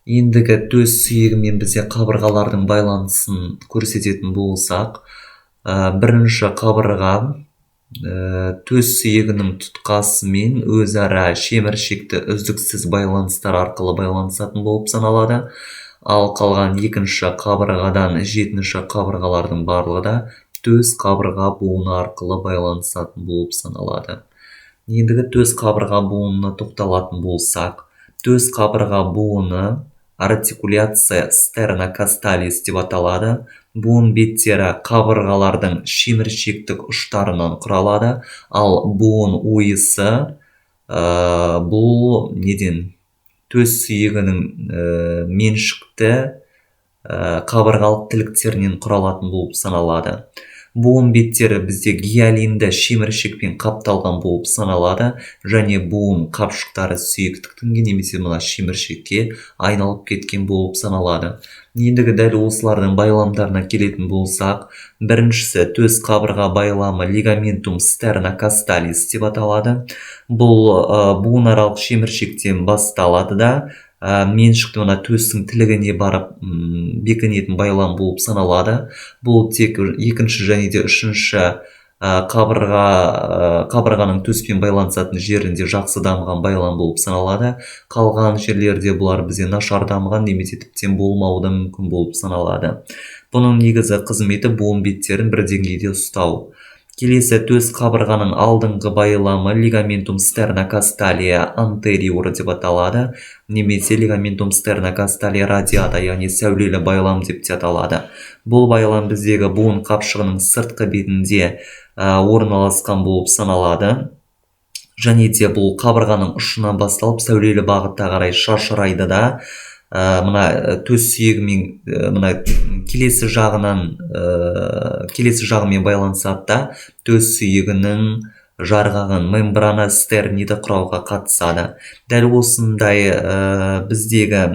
Ендігі төс сүйегімен бізде қабырғалардың байланысын көрсететін болсақ, бірінші қабырға төс сүйегінің тұтқасымен өзара шеміршекті үздіксіз байланыстар арқылы байланысатын болып саналады. Ал қалған екінші қабырғадан жетінші қабырғалардың барлығы да төс қабырға буыны арқылы байланысатын болып саналады. Ендігі төс қабырға буынына тоқталатын болсақ, төс қабырға буыны артикуляция стернокасталис деп аталады. Буын беттері қабырғалардың шеміршектік ұштарынан құралады, ал буын ойысы бұл төс сүйегінің меншікті қабырғалық тіліктерінен құралатын болып саналады. Буын беттері бізде гиалинді шеміршекпен қапталған болып саналады, және буын қапшықтары сүйектіктің немесе мына шеміршекке айналып кеткен болып саналады. Ендігі дәл осылардың байламдарына келетін болсақ, біріншісі төс қабырға байламы лигаментум стернокасталис деп аталады. Бұл буынаралық шеміршектен басталады да меншікті мына төстің тілігіне барып бекінетін байлам болып саналады. Бұл тек екінші және де үшінші қабырғаның төспен байланысатын жерінде жақсы дамыған байлам болып саналады. Қалған жерлерде бұлар бізде нашар дамыған немесе тіптен болмауы да мүмкін болып саналады. Бұның негізі қызметі буын беттерін бір деңгейде ұстау. Келесі төс қабырғаның алдыңғы байламы лигаментум стернокасталия антериор деп аталады, немесе лигаментум стернокасталия радиата, яғни сәулелі байлам деп те аталады. Бұл байлам біздегі буын қапшығының сыртқы бетінде орналасқан болып саналады, және де бұл қабырғаның ұшынан басталып сәулелі бағытта қарай шашырайды да, мына төс сүйегімен келесі жағымен байланысады да, төс сүйегінің жарғағын мембрана стерниді құрауға қатысады. Дәл осындай біздегі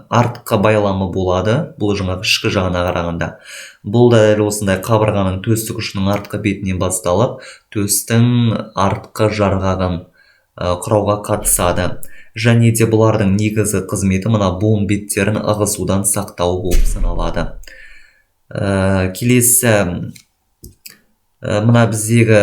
артқы байламы болады, бұл жаңағы ішкі жағына қарағанда. Бұл да дәл осындай қабырғаның төстік ұшының артқы бетінен басталып, төстің артқы жарғағын құрауға қатысады. Және де бұлардың негізі қызметі мына буын беттерін ығысудан сақтау болып саналады. Келесі мына біздегі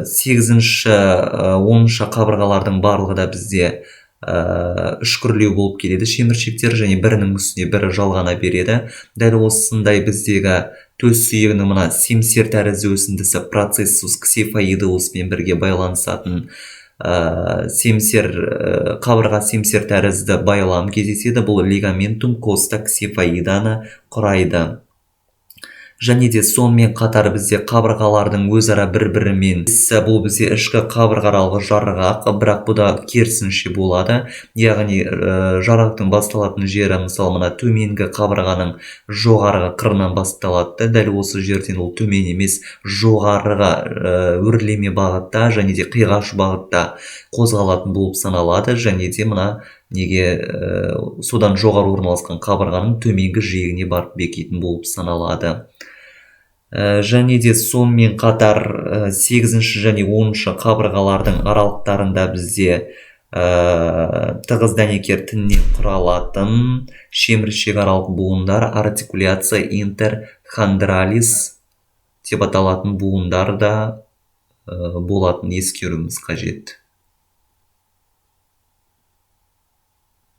8-10 қабырғалардың барлығы да бізде үшкірлеу болып келеді шеміршектер, және бірінің үстіне бірі жалғана береді. Дәл осындай біздегі төс сүйегінің мына семсер тәрізді өсіндісі процессус ксефоидеуспен бірге байланысатын қабырға семсер тәрізді байлам кездеседі. Бұл лигаментум коста ксефоиданы құрайды. Және де сонымен қатар бізде қабырғалардың өзара бір-бірімен бұл бізде ішкі қабырғалық жарғақ, бірақ бұда керісінше болады. Яғни жарғақтың басталатын жері мысалы мына төменгі қабырғаның жоғарғы қырынан басталады. Дәл осы жерден ол төмен емес, жоғарыға өрлеме бағытта және де қиғаш бағытта қозғалатын болып саналады. Және де мына содан жоғары орналасқан қабырғаның төменгі жиегіне барып бекитін болып саналады. Және де сонымен қатар 8-ші және 10-шы қабырғалардың аралықтарында бізде тығыз дәнекер тіннен құралатын шеміршек аралық буындар артикуляция интерхондралис деп аталатын буындар да болатын ескеруіміз қажет.